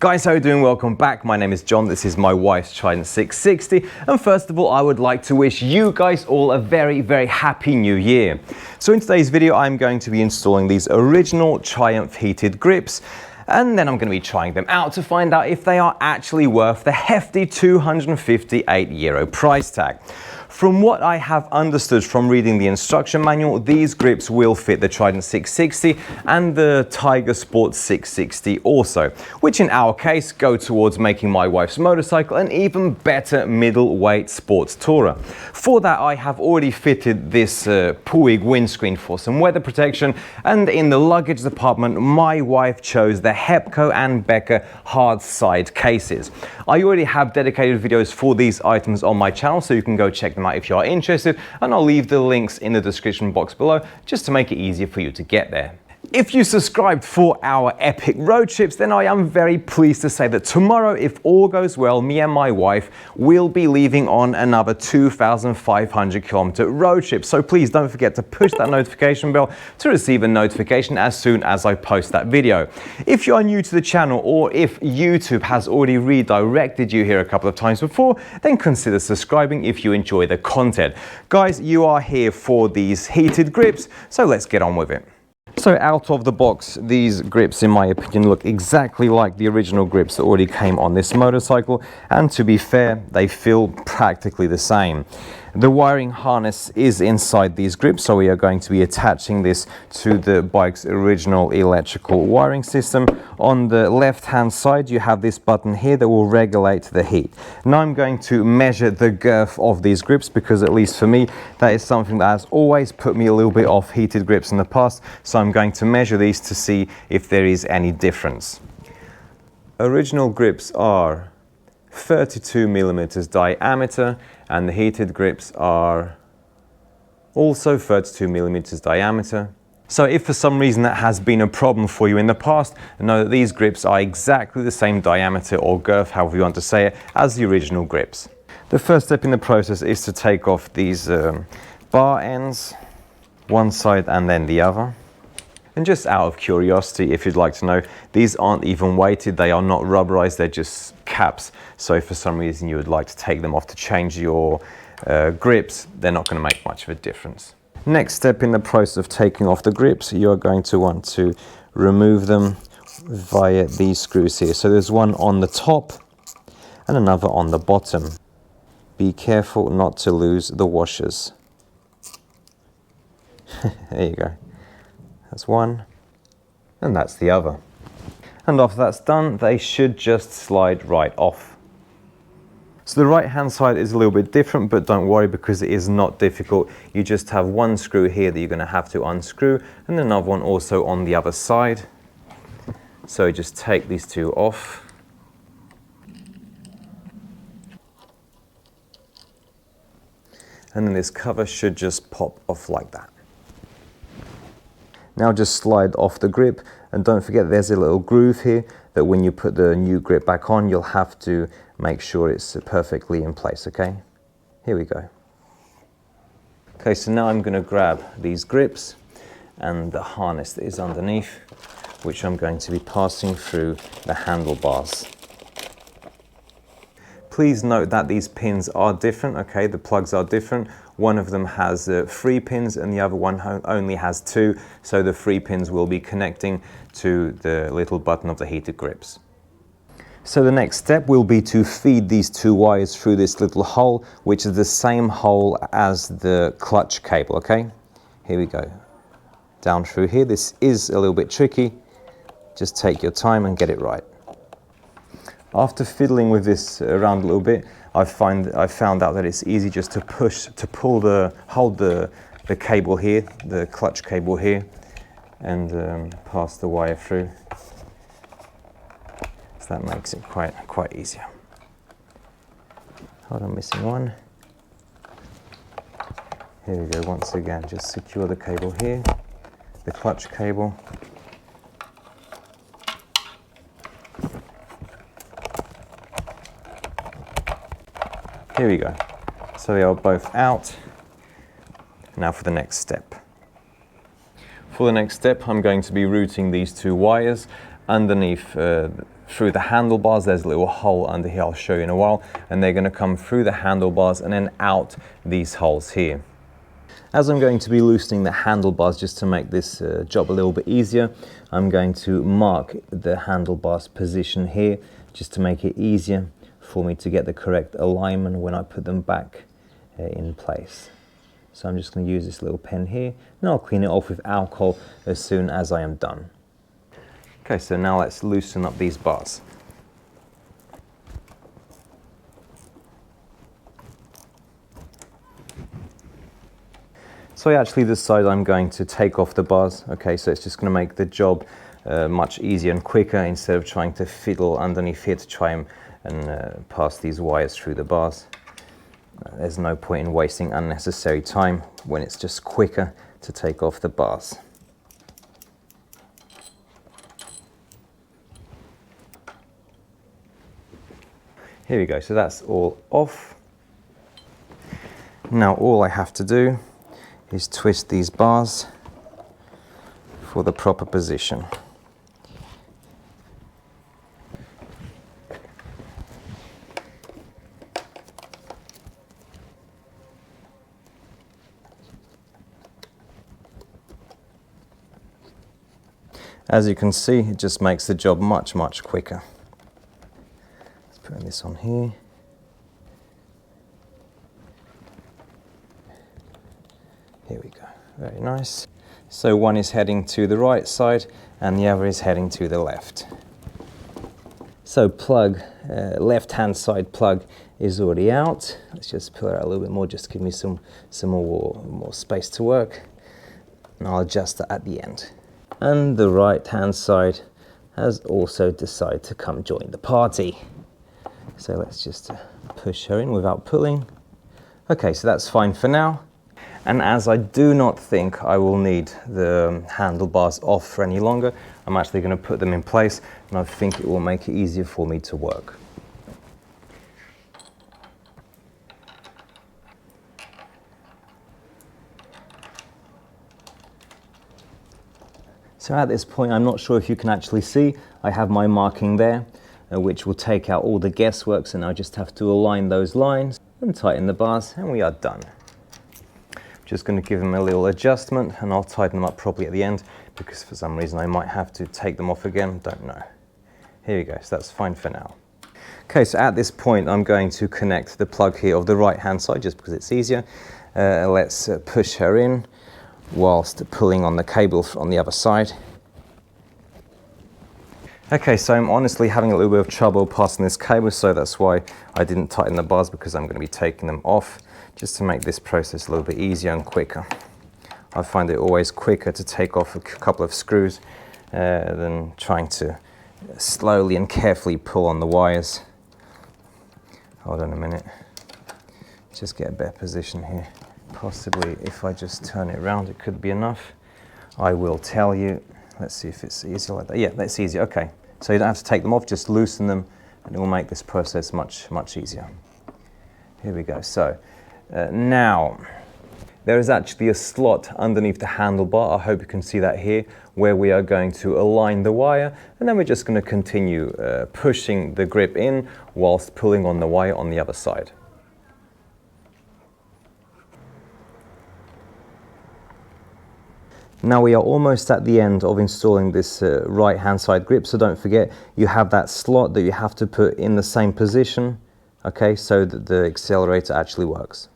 Guys, how are you doing? Welcome back. My name is John. This is my wife's Trident 660. And first of all, I would like to wish you guys all a very, very happy new year. So in today's video, I'm going to be installing these original Triumph heated grips. And then I'm going to be trying them out to find out if they are actually worth the hefty €258 price tag. From what I have understood from reading the instruction manual, these grips will fit the Trident 660 and the Tiger Sport 660 also, which in our case go towards making my wife's motorcycle an even better middleweight sports tourer. For that, I have already fitted this Puig windscreen for some weather protection, and in the luggage department, my wife chose the Hepco and Becker hard side cases. I already have dedicated videos for these items on my channel, so you can go check them out if you are interested, and I'll leave the links in the description box below just to make it easier for you to get there. If you subscribed for our epic road trips, then I am very pleased to say that tomorrow, if all goes well, me and my wife will be leaving on another 2,500 kilometer road trip. So please don't forget to push that notification bell to receive a notification as soon as I post that video. If you are new to the channel, or if YouTube has already redirected you here a couple of times before, then consider subscribing if you enjoy the content. Guys, you are here for these heated grips, so let's get on with it. So out of the box, these grips, in my opinion, look exactly like the original grips that already came on this motorcycle, and to be fair, they feel practically the same. The wiring harness is inside these grips, so we are going to be attaching this to the bike's original electrical wiring system. On the left-hand side, you have this button here that will regulate the heat. Now I'm going to measure the girth of these grips, because at least for me, that is something that has always put me a little bit off heated grips in the past. So I'm going to measure these to see if there is any difference. Original grips are 32 millimeters diameter, and the heated grips are also 32 millimeters diameter. So if for some reason that has been a problem for you in the past, know that these grips are exactly the same diameter or girth, however you want to say it, as the original grips. The first step in the process is to take off these bar ends, one side and then the other. And just out of curiosity, if you'd like to know, these aren't even weighted, they are not rubberized, they're just caps. So if for some reason you would like to take them off to change your grips, they're not going to make much of a difference. Next step in the process of taking off the grips, you're going to want to remove them via these screws here. So there's one on the top and another on the bottom. Be careful not to lose the washers. There you go. That's one, and that's the other. And after that's done, they should just slide right off. So the right hand side is a little bit different, but don't worry, because it is not difficult. You just have one screw here that you're going to have to unscrew, and another one also on the other side. So just take these two off. And then this cover should just pop off like that. Now just slide off the grip, and don't forget there's a little groove here that when you put the new grip back on, you'll have to make sure it's perfectly in place, okay? Here we go. Okay, so now I'm going to grab these grips and the harness that is underneath, which I'm going to be passing through the handlebars. Please note that these pins are different, okay? The plugs are different. One of them has 3 pins and the other one only has 2, so the 3 pins will be connecting to the little button of the heated grips. So the next step will be to feed these 2 wires through this little hole, which is the same hole as the clutch cable, okay? Here we go. Down through here. This is a little bit tricky. Just take your time and get it right. After fiddling with this around a little bit, I found out that it's easy just to hold the cable here, the clutch cable here, and pass the wire through. So that makes it quite easier. Hold on, missing one. Here we go. Once again, just secure the cable here, the clutch cable. Here we go. So they are both out. Now for the next step. For the next step, I'm going to be routing these 2 wires underneath through the handlebars. There's a little hole under here, I'll show you in a while, and they're going to come through the handlebars and then out these holes here. As I'm going to be loosening the handlebars just to make this job a little bit easier, I'm going to mark the handlebars position here just to make it easier for me to get the correct alignment when I put them back in place. So I'm just going to use this little pen here and I'll clean it off with alcohol as soon as I am done. Okay, so now let's loosen up these bars. So I actually decided I'm going to take off the bars. Okay, so it's just going to make the job much easier and quicker instead of trying to fiddle underneath here to try and pass these wires through the bars. There's no point in wasting unnecessary time when it's just quicker to take off the bars. Here we go, so that's all off. Now all I have to do is twist these bars for the proper position. As you can see, it just makes the job much quicker. Let's put this on here. Here we go, very nice. So one is heading to the right side and the other is heading to the left. So plug, left-hand side plug is already out. Let's just pull it out a little bit more, just to give me some more space to work. And I'll adjust that at the end. And the right-hand side has also decided to come join the party. So let's just push her in without pulling. Okay, so that's fine for now. And as I do not think I will need the handlebars off for any longer, I'm actually going to put them in place, and I think it will make it easier for me to work. So at this point, I'm not sure if you can actually see, I have my marking there, which will take out all the guesswork, and I just have to align those lines and tighten the bars, and we are done. Just going to give them a little adjustment, and I'll tighten them up properly at the end, because for some reason I might have to take them off again, don't know. Here we go, so that's fine for now. Okay, so at this point I'm going to connect the plug here of the right hand side, just because it's easier. Let's push her in whilst pulling on the cable on the other side. Okay, so I'm honestly having a little bit of trouble passing this cable, so that's why I didn't tighten the bars, because I'm going to be taking them off, just to make this process a little bit easier and quicker. I find it always quicker to take off a couple of screws than trying to slowly and carefully pull on the wires. Hold on a minute, just get a better position here. Possibly if I just turn it around, it could be enough. I will tell you. Let's see if it's easier like that. Yeah, that's easier. Okay, so you don't have to take them off, just loosen them, and it will make this process much easier. Here we go. So now there is actually a slot underneath the handlebar. I hope you can see that here, where we are going to align the wire, and then we're just going to continue pushing the grip in whilst pulling on the wire on the other side. Now we are almost at the end of installing this right hand side grip, so don't forget you have that slot that you have to put in the same position, okay, so that the accelerator actually works.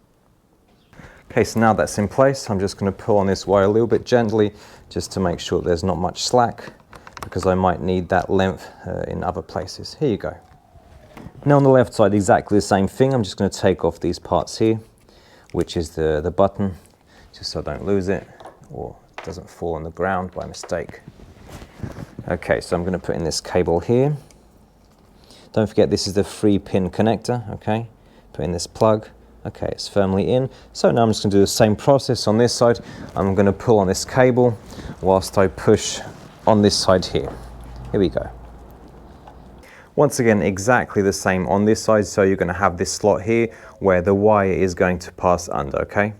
Okay, so now that's in place, I'm just going to pull on this wire a little bit gently just to make sure there's not much slack, because I might need that length in other places. Here you go. Now on the left side, exactly the same thing. I'm just going to take off these parts here, which is the button, just so I don't lose it or it doesn't fall on the ground by mistake. Okay, so I'm going to put in this cable here. Don't forget this is the 3-pin connector, okay? Put in this plug. Okay, it's firmly in. So now I'm just going to do the same process on this side. I'm going to pull on this cable whilst I push on this side here. Here we go. Once again, exactly the same on this side. So you're going to have this slot here where the wire is going to pass under, okay?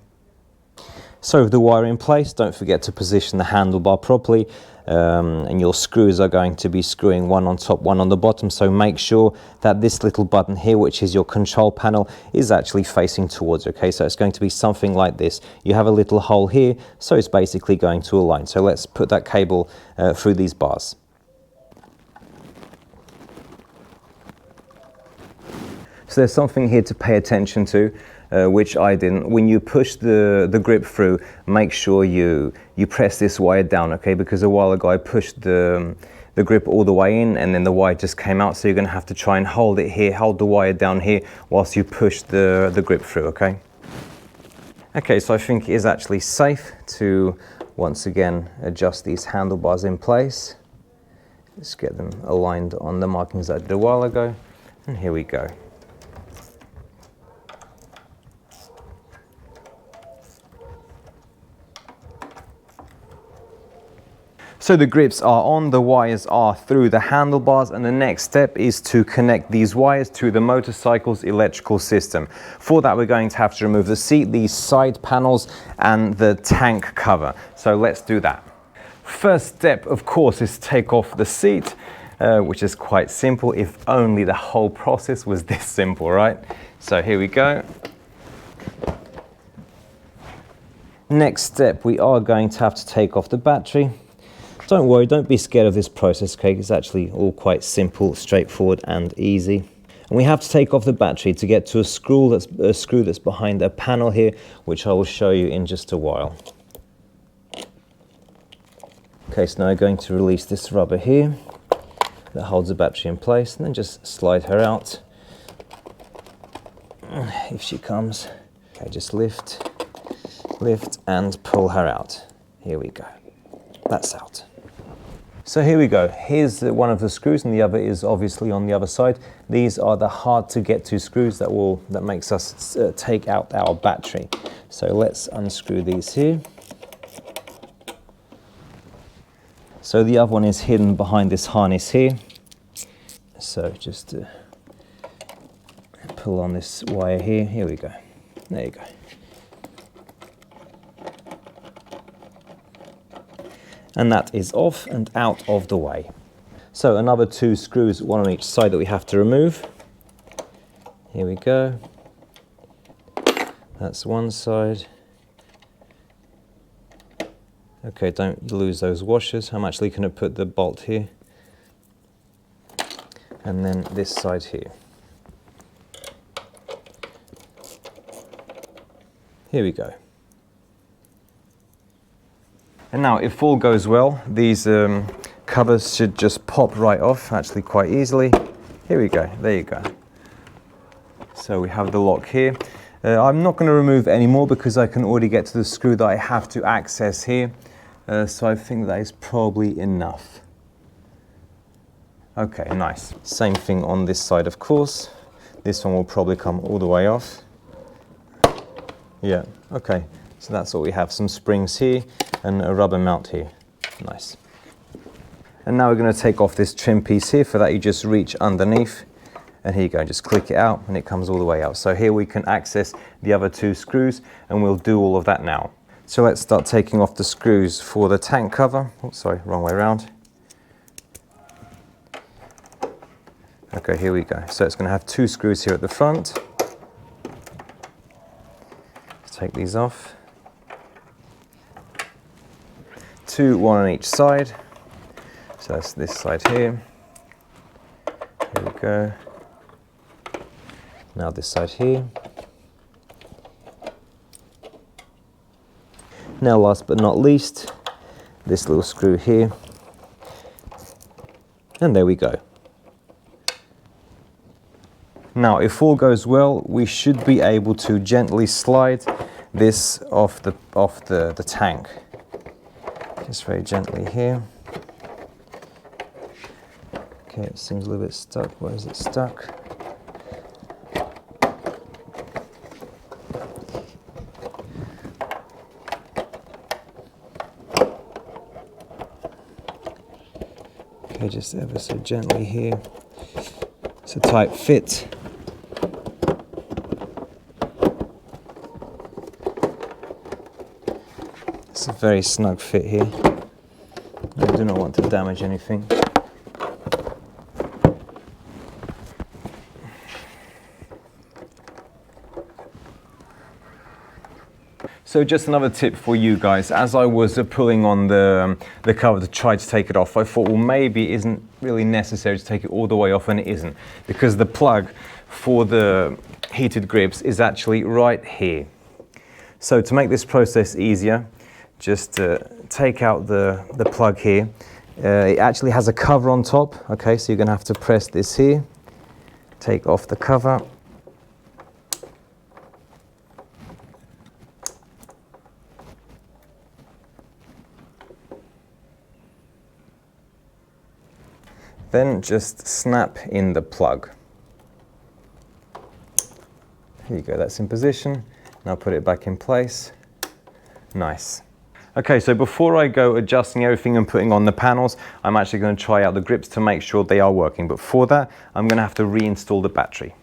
So with the wire in place, don't forget to position the handlebar properly, and your screws are going to be screwing one on top, one on the bottom, so make sure that this little button here, which is your control panel, is actually facing towards, okay? So it's going to be something like this. You have a little hole here, so it's basically going to align. So let's put that cable through these bars. So there's something here to pay attention to, which I didn't. When you push the grip through, make sure you press this wire down, okay? Because a while ago I pushed the grip all the way in and then the wire just came out, so you're gonna have to try and hold it here, hold the wire down here whilst you push the grip through, okay? Okay, so I think it is actually safe to once again adjust these handlebars in place. Let's get them aligned on the markings that I did a while ago, and here we go. So the grips are on, the wires are through the handlebars, and the next step is to connect these wires to the motorcycle's electrical system. For that, we're going to have to remove the seat, these side panels, and the tank cover. So let's do that. First step, of course, is take off the seat, which is quite simple. If only the whole process was this simple, right? So here we go. Next step, we are going to have to take off the battery. Don't worry, don't be scared of this process, okay? It's actually all quite simple, straightforward and easy. And we have to take off the battery to get to a screw that's behind a panel here, which I will show you in just a while. Okay, so now I'm going to release this rubber here that holds the battery in place, and then just slide her out if she comes. Okay, just lift and pull her out. Here we go. That's out. So here we go. Here's one of the screws, and the other is obviously on the other side. These are the hard to get to screws that makes us take out our battery. So let's unscrew these here. So the other one is hidden behind this harness here. So just pull on this wire here. Here we go. There you go. And that is off and out of the way. So another two screws, one on each side, that we have to remove. Here we go. That's one side. Okay, don't lose those washers. I'm actually going to put the bolt here. And then this side here. Here we go. And now, if all goes well, these covers should just pop right off, actually quite easily. Here we go, there you go. So we have the lock here. I'm not going to remove any more because I can already get to the screw that I have to access here. So I think that is probably enough. Okay, nice. Same thing on this side, of course. This one will probably come all the way off. Yeah, okay. So that's what we have, some springs here and a rubber mount here. Nice. And now we're going to take off this trim piece here. For that, you just reach underneath, and here you go, just click it out and it comes all the way out. So here we can access the other two screws, and we'll do all of that now. So let's start taking off the screws for the tank cover. Oh, sorry, wrong way around. Okay, here we go. So it's going to have two screws here at the front. Let's take these off. One on each side. So that's this side here. Here we go. Now this side here. Now last but not least, this little screw here. And there we go. Now, if all goes well, we should be able to gently slide this off the tank. Just very gently here. Okay, it seems a little bit stuck. Where is it stuck? Okay, just ever so gently here. It's a tight fit. It's a very snug fit here. I do not want to damage anything. So just another tip for you guys, as I was pulling on the cover to try to take it off, I thought, well, maybe it isn't really necessary to take it all the way off, and it isn't, because the plug for the heated grips is actually right here. So to make this process easier, just take out the plug here. It actually has a cover on top, okay, so you're going to have to press this here, take off the cover. Then just snap in the plug. Here you go, that's in position. Now put it back in place. Nice. Okay, so before I go adjusting everything and putting on the panels, I'm actually going to try out the grips to make sure they are working. But for that, I'm going to have to reinstall the battery.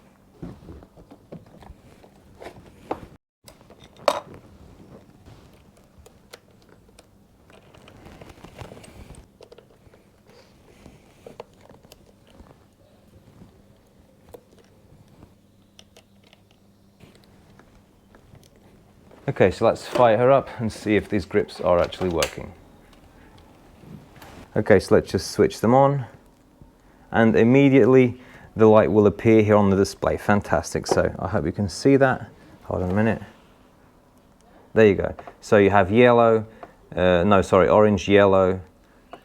Okay, so let's fire her up and see if these grips are actually working. Okay, so let's just switch them on, and immediately the light will appear here on the display. Fantastic. So I hope you can see that. Hold on a minute. There you go. So you have yellow, orange, yellow.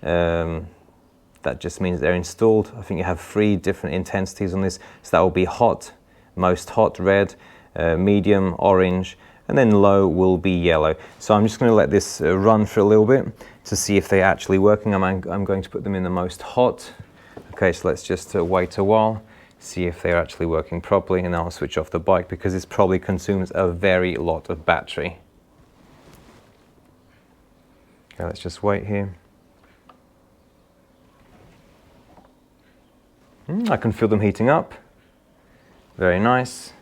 That just means they're installed. I think you have 3 different intensities on this. So that will be hot, most hot, red, medium, orange, and then low will be yellow. So I'm just going to let this run for a little bit to see if they're actually working. I'm going to put them in the most hot. Okay, so let's just wait a while, see if they're actually working properly, and then I'll switch off the bike because this probably consumes a very lot of battery. Okay, let's just wait here. I can feel them heating up. Very nice.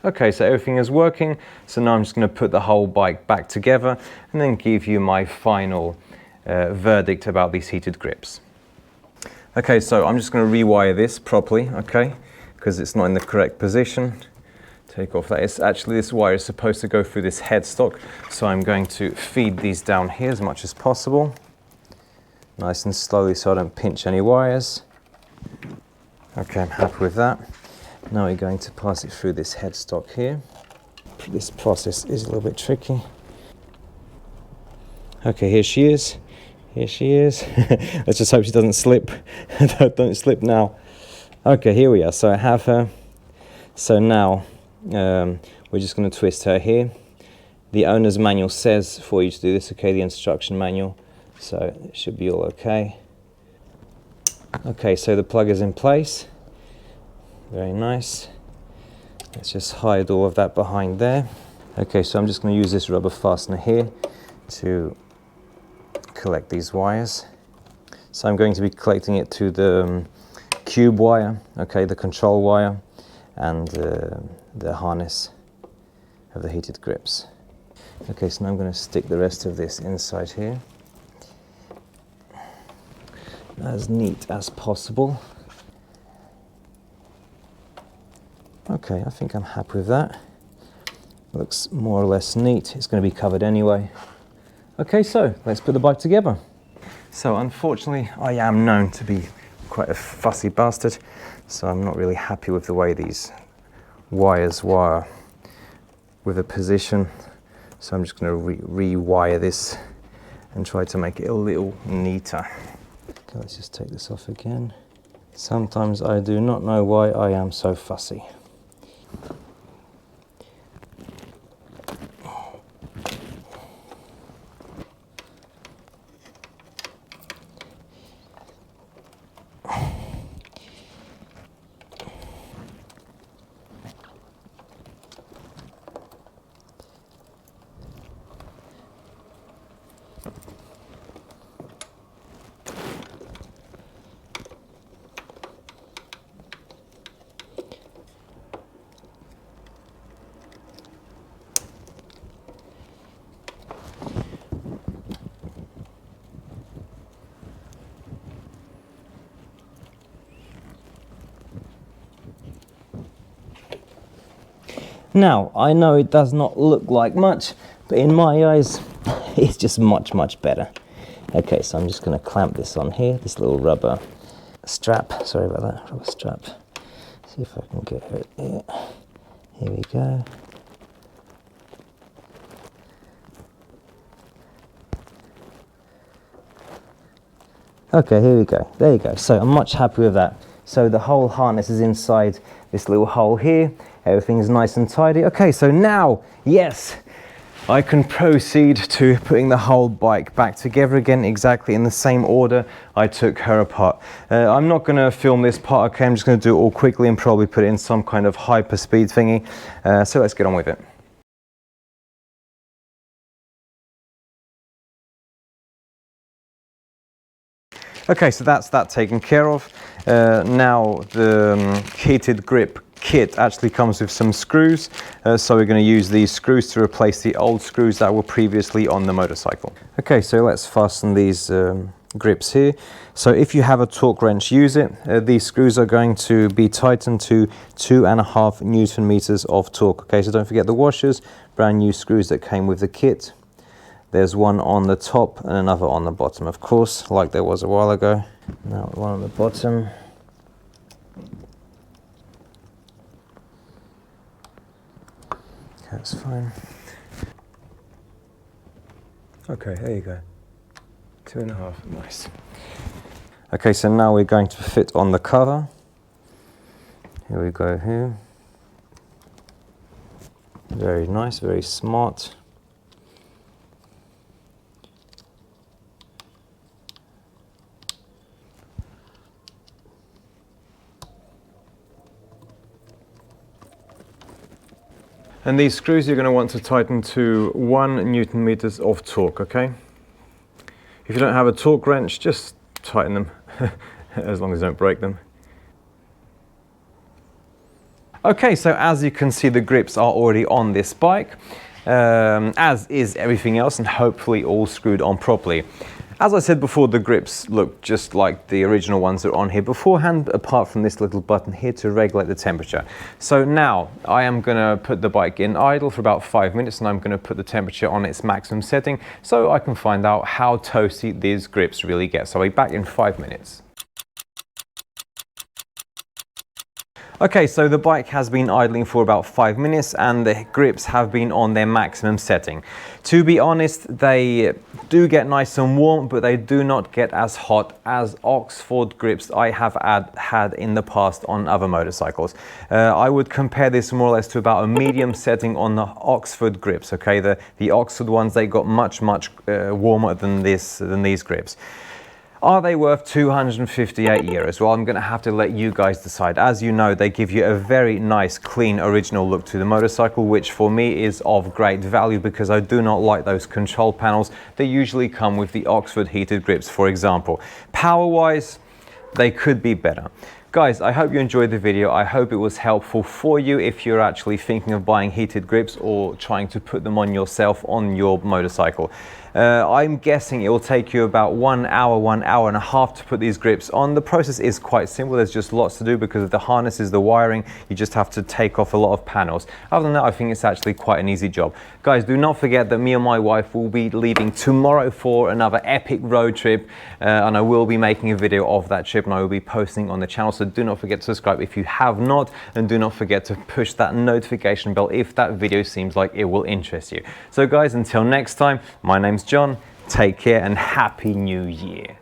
Okay, so everything is working. So now I'm just going to put the whole bike back together and then give you my final verdict about these heated grips. Okay, so I'm just going to rewire this properly, okay, because it's not in the correct position. Take off that. It's actually, this wire is supposed to go through this headstock, so I'm going to feed these down here as much as possible. Nice and slowly so I don't pinch any wires. Okay, I'm happy with that. Now we're going to pass it through this headstock here. This process is a little bit tricky. Okay, here she is. Here she is. Let's just hope she doesn't slip. Don't slip now. Okay, here we are. So I have her. So now we're just going to twist her here. The owner's manual says for you to do this, okay, the instruction manual. So it should be all okay. Okay, so the plug is in place. Very nice. Let's just hide all of that behind there. Okay, so I'm just going to use this rubber fastener here to collect these wires. So I'm going to be collecting it to the cube wire, okay, the control wire, and the harness of the heated grips. Okay, so now I'm going to stick the rest of this inside here, as neat as possible. Okay, I think I'm happy with that. Looks more or less neat. It's going to be covered anyway. Okay, so let's put the bike together. So unfortunately, I am known to be quite a fussy bastard, so I'm not really happy with the way these wires wire with the position. So I'm just going to rewire this and try to make it a little neater. Okay, let's just take this off again. Sometimes I do not know why I am so fussy. Now, I know it does not look like much, but in my eyes, it's just much, much better. Okay, so I'm just going to clamp this on here, this little rubber strap. Sorry about that, rubber strap. See if I can get it here. Here we go. Okay, here we go. There you go. So I'm much happy with that. So the whole harness is inside this little hole here. Everything is nice and tidy. Okay, so now, yes, I can proceed to putting the whole bike back together again, exactly in the same order I took her apart. I'm not going to film this part, okay? I'm just going to do it all quickly and probably put it in some kind of hyper speed thingy. So let's get on with it. Okay, so that's that taken care of. Now the heated grip kit actually comes with some screws, so we're going to use these screws to replace the old screws that were previously on the motorcycle. Okay, so let's fasten these grips here. So if you have a torque wrench, use it. These screws are going to be tightened to 2.5 Newton meters of torque. Okay, so don't forget the washers, brand new screws that came with the kit. There's one on the top and another on the bottom, of course, like there was a while ago. Now one on the bottom. That's fine. Okay, there you go. 2.5, nice. Okay, so now we're going to fit on the cover. Here we go here. Very nice, very smart. And these screws you're going to want to tighten to 1 Newton meters of torque, okay? If you don't have a torque wrench, just tighten them, as long as you don't break them. Okay, so as you can see, the grips are already on this bike, as is everything else, and hopefully all screwed on properly. As I said before, the grips look just like the original ones that are on here beforehand, apart from this little button here to regulate the temperature. So now I am going to put the bike in idle for about 5 minutes, and I'm going to put the temperature on its maximum setting so I can find out how toasty these grips really get. So I'll be back in 5 minutes. Okay, so the bike has been idling for about 5 minutes and the grips have been on their maximum setting. To be honest, they do get nice and warm, but they do not get as hot as Oxford grips I have had in the past on other motorcycles. I would compare this more or less to about a medium setting on the Oxford grips, okay? The Oxford ones, they got much warmer than these grips. Are they worth 258 euros? Well, I'm going to have to let you guys decide. As you know, they give you a very nice, clean, original look to the motorcycle, which for me is of great value because I do not like those control panels that usually come with the Oxford heated grips, for example. Power-wise, they could be better. Guys, I hope you enjoyed the video. I hope it was helpful for you if you're actually thinking of buying heated grips or trying to put them on yourself on your motorcycle. I'm guessing it will take you about 1 hour, 1.5 hours to put these grips on. The process is quite simple. There's just lots to do because of the harnesses, the wiring. You just have to take off a lot of panels. Other than that, I think it's actually quite an easy job. Guys, do not forget that me and my wife will be leaving tomorrow for another epic road trip, and I will be making a video of that trip and I will be posting on the channel. So do not forget to subscribe if you have not, and do not forget to push that notification bell if that video seems like it will interest you. So guys, until next time, my name's John. Take care and Happy New Year.